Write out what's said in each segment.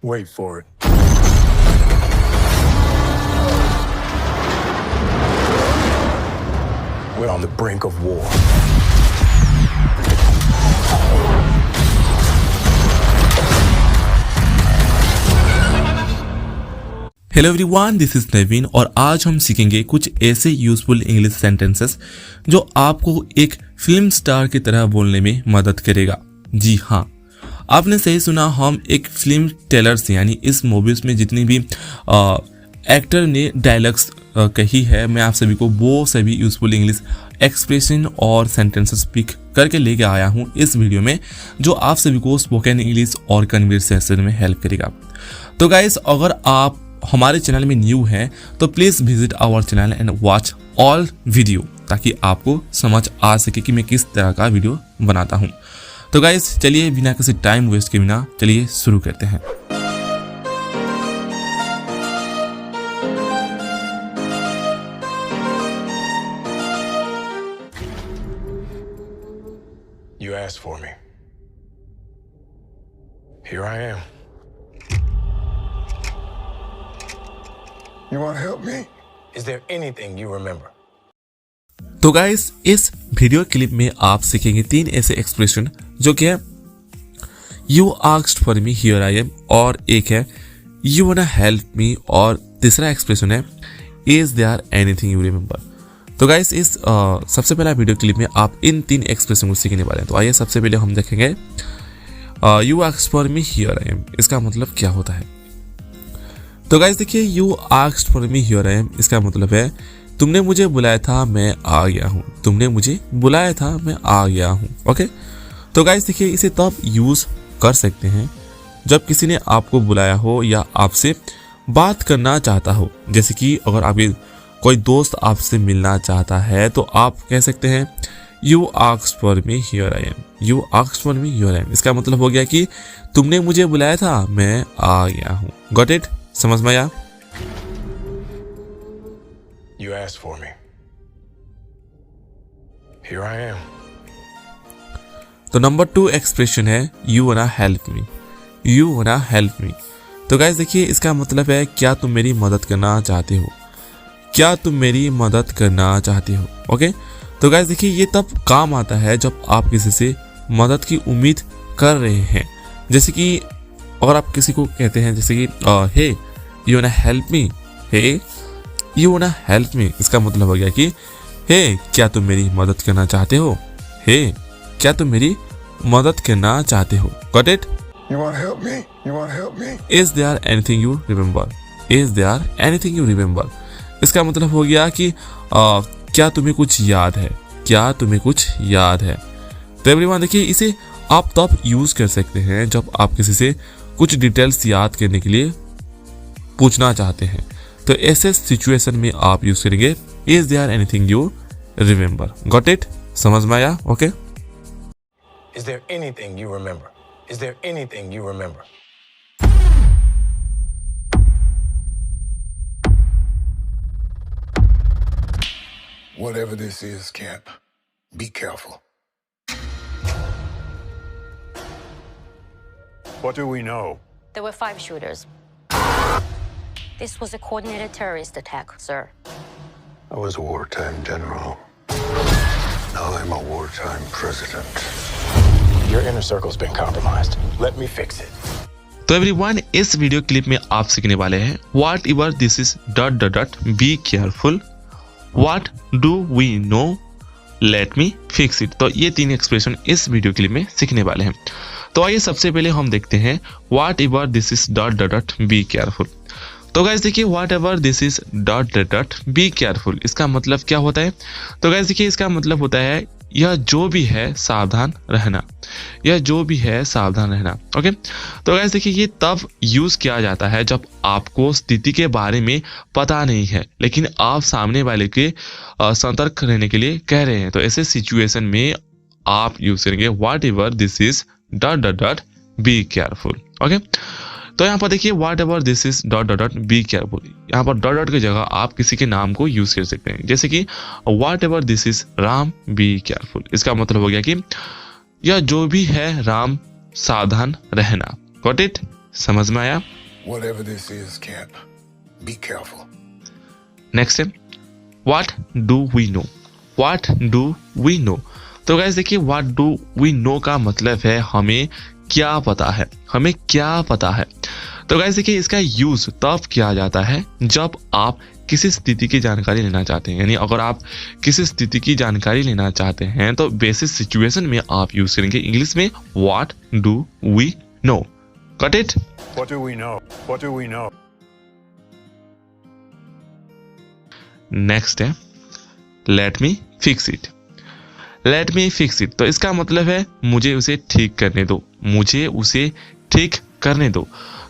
Wait for it. We're on the brink of war. Hello everyone, this is Naveen और आज हम सीखेंगे कुछ ऐसे यूजफुल इंग्लिश सेंटेंसेस जो आपको एक फिल्म स्टार की तरह बोलने में मदद करेगा। जी हाँ, आपने सही सुना, हम एक फिल्म टेलर्स यानी इस मूवीज में जितनी भी एक्टर ने डायलॉग्स कही है, मैं आप सभी को वो सभी यूजफुल इंग्लिश एक्सप्रेशन और सेंटेंसेस पिक करके लेके आया हूँ इस वीडियो में, जो आप सभी को स्पोकन इंग्लिश और कन्वर्सेशन में हेल्प करेगा। तो गाइस, अगर आप हमारे चैनल में न्यू हैं तो please visit our channel and watch all video, ताकि आपको समझ आ सके कि मैं किस तरह का वीडियो बनाता हूँ। तो गाइस, चलिए बिना किसी टाइम वेस्ट के बिना चलिए शुरू करते हैं। You asked for me. Here I am. You want to help me? Is there anything you remember? तो गाइस, इस वीडियो क्लिप में आप सीखेंगे 3 ऐसे एक्सप्रेशन जो कि है you asked for me, here I am, और एक है यू वांना हेल्प मी, और तीसरा एक्सप्रेशन है is there anything you remember. तो गाइस, इस सबसे पहला वीडियो क्लिप में आप इन 3 एक्सप्रेशन को सीखने वाले हैं। तो आइए सबसे पहले हम देखेंगे you asked for me, here I am, इसका मतलब क्या होता है। तो गाइस देखिए, you asked for me, here I am, इसका मतलब है तुमने मुझे बुलाया था, मैं आ गया हूँ। तुमने मुझे बुलाया था, मैं आ गया हूँ। ओके, तो गाइस देखिए, इसे तब यूज कर सकते हैं जब किसी ने आपको बुलाया हो या आपसे बात करना चाहता हो। जैसे कि अगर आपके कोई दोस्त आपसे मिलना चाहता है तो आप कह सकते हैं you asked for me, here I am. You asked for me, here I am, इसका मतलब हो गया कि तुमने मुझे बुलाया था, मैं आ गया हूँ। Got it? समझ में आया? You asked for me. Here I am. तो नंबर 2 एक्सप्रेशन है you wanna help me. You wanna help मी। तो गाइस देखिए, इसका मतलब है क्या तुम मेरी मदद करना चाहते हो। क्या तुम मेरी मदद करना चाहते हो। ओके, तो गाइस देखिए, ये तब काम आता है जब आप किसी से मदद की उम्मीद कर रहे हैं। जैसे कि अगर आप किसी को कहते हैं जैसे कि hey you wanna help me, hey you wanna help me, इसका मतलब हो गया कि हे क्या तुम मेरी मदद करना चाहते हो। हे क्या तुम मेरी मदद करना चाहते हो। Got it? You want to help me? You want to help me? Is there anything you remember. Is there anything you remember, इसका मतलब हो गया कि क्या तुम्हें कुछ याद है। क्या तुम्हें कुछ याद है। तो एवरीवन देखिए, इसे आप तब यूज कर सकते हैं जब आप किसी से कुछ डिटेल्स याद करने के लिए पूछना चाहते हैं। तो ऐसे सिचुएशन में आप यूज करेंगे is there anything you remember. Got it? समझ में आया? Okay. Is there anything you remember? Is there anything you remember? Whatever this is, Camp, be careful. What do we know? There were 5 shooters. This was a coordinated terrorist attack, sir. I was a wartime general. Now I'm a wartime president. Your inner circle's been compromised. Let me fix it. तो everyone, इस video clip में आप सीखने वाले हैं whatever this is dot dot dot, be careful, what do we know, let me fix it. तो ये 3 expression इस वीडियो क्लिप में सीखने वाले हैं। तो आइए सबसे पहले हम देखते हैं whatever this is dot dot dot, be careful. तो गाइस देखिए, what ever this is dot dot dot, be careful, इसका मतलब क्या होता है। तो गाइस देखिए, इसका मतलब होता है यह जो भी है सावधान रहना। यह जो भी है सावधान रहना। ओके, तो गाइस देखिए, ये तब यूज किया जाता है जब आपको स्थिति के बारे में पता नहीं है, लेकिन आप सामने वाले के सतर्क रहने के लिए कह रहे हैं। तो ऐसे सिचुएशन में आप यूज करेंगे what ever this is dot dot dot, be careful. Okay, तो यहाँ पर देखिए what ever this is dot dot dot, be careful, यहाँ पर डॉट डॉट की जगह आप किसी के नाम को यूज कर सकते हैं। जैसे कि what ever this is Ram, be careful, इसका मतलब हो गया कि यह जो भी है राम, सावधान रहना। Got it? समझ में आया? Whatever this is, Cap, be careful. Next है what do we know. What do we know. तो गाइस देखिए व्हाट डू वी नो का मतलब है हमें क्या पता है, हमें क्या पता है. तो गाइस देखिए इसका यूज तब किया जाता है जब आप किसी स्थिति की जानकारी लेना चाहते हैं. यानी अगर आप किसी स्थिति की जानकारी लेना चाहते हैं तो बेसिक सिचुएशन में आप यूज करेंगे इंग्लिश में what do we know. Got it? What do we know? What do we know? Next है let me fix it. Let me fix it. तो इसका मतलब है मुझे उसे ठीक करने दो, मुझे उसे ठीक करने दो.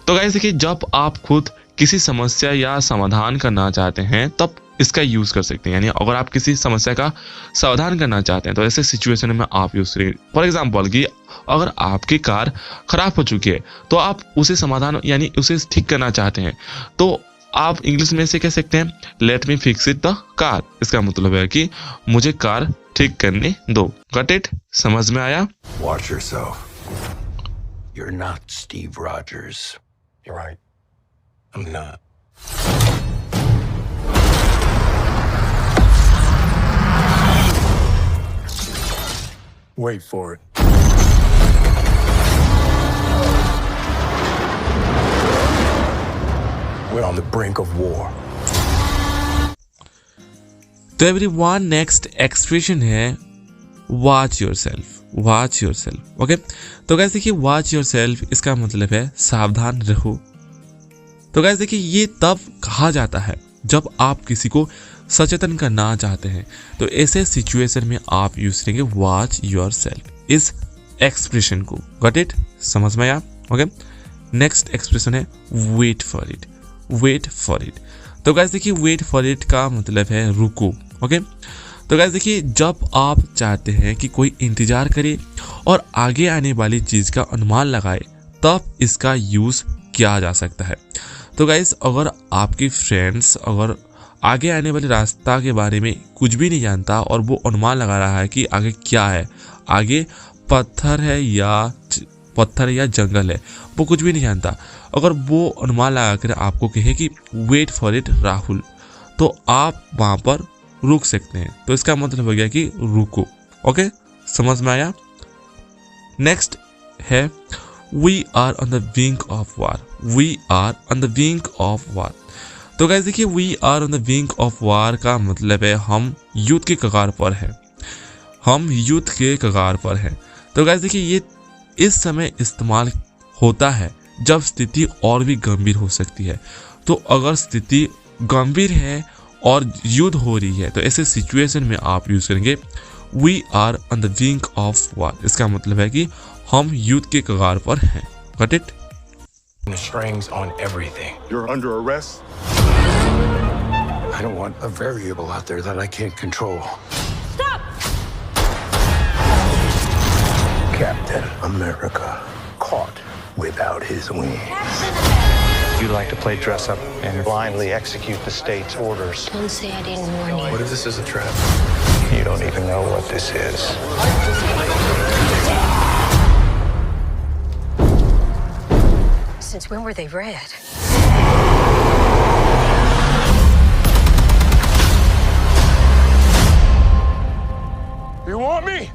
तो गाइस देखिए जब आप खुद किसी समस्या या समाधान करना चाहते हैं तब इसका यूज कर सकते हैं. यानी अगर आप किसी समस्या का समाधान करना चाहते हैं तो ऐसे सिचुएशन में आप यूज करेंगे. फॉर एग्जांपल कि अगर आपकी कार खराब हो चुकी है तो आप उसे समाधान यानी उसे ठीक करना चाहते हैं तो आप इंग्लिश में से कह सकते हैं late me fix it the car. इसका मतलब है कि मुझे कार ठीक करने दो. Got it? समझ में आया? Watch yourself. You're not Steve Rogers. You're right. I'm not. Wait for it. We're on the brink of war. तो एवरीवन नेक्स्ट एक्सप्रेशन है watch yourself. Watch yourself. Okay. तो गाइस देखिए वॉच योरसेल्फ इसका मतलब है सावधान रहो. तो गाइस देखिए ये तब कहा जाता है जब आप किसी को सचेतन करना चाहते हैं तो ऐसे सिचुएशन में आप यूज करेंगे वॉच योरसेल्फ इस एक्सप्रेशन को. Got it? समझ में आया? ओके. नेक्स्ट एक्सप्रेशन है wait for it. Wait for it. तो गाइस देखिए वेट फॉर इट का मतलब है रुको. ओके. तो गाइस देखिए जब आप चाहते हैं कि कोई इंतजार करे और आगे आने वाली चीज का अनुमान लगाए तब इसका यूज किया जा सकता है. तो गाइस अगर आपकी फ्रेंड्स अगर आगे आने वाले रास्ता के बारे में कुछ भी नहीं जानता और वो अनुमान लगा रहा है कि आगे क्या है, आगे पत्थर है या जंगल है, वो कुछ भी नहीं जानता, अगर वो अनुमान लगा कर आपको कहे कि वेट फॉर इट राहुल तो आप वहां पर रुक सकते हैं. तो इसका मतलब हो गया कि रुको. ओके. समझ में आया? नेक्स्ट है we are on the wing of war. We are on the wing of war. तो गाइस देखिए we are on the wing of war का मतलब है हम युद्ध के कगार पर हैं. हम युद्ध के कगार पर हैं. तो गाइस देखिए ये इस समय इस्तेमाल होता है जब स्थिति और भी गंभीर हो सकती है. तो अगर स्थिति गंभीर है और युद्ध हो रही है तो ऐसे सिचुएशन में आप यूज करेंगे we are on the wing of war. इसका मतलब है कि हम युद्ध के कगार पर हैं. Got it? The strings on everything. You're under arrest. I don't want a variable out there that I can't control. Stop! Captain America caught without his wings. You like to play dress up and blindly execute the state's orders. Don't say I didn't warn you. What if this is a trap? You don't even know what this is. Since when were they red? You want me?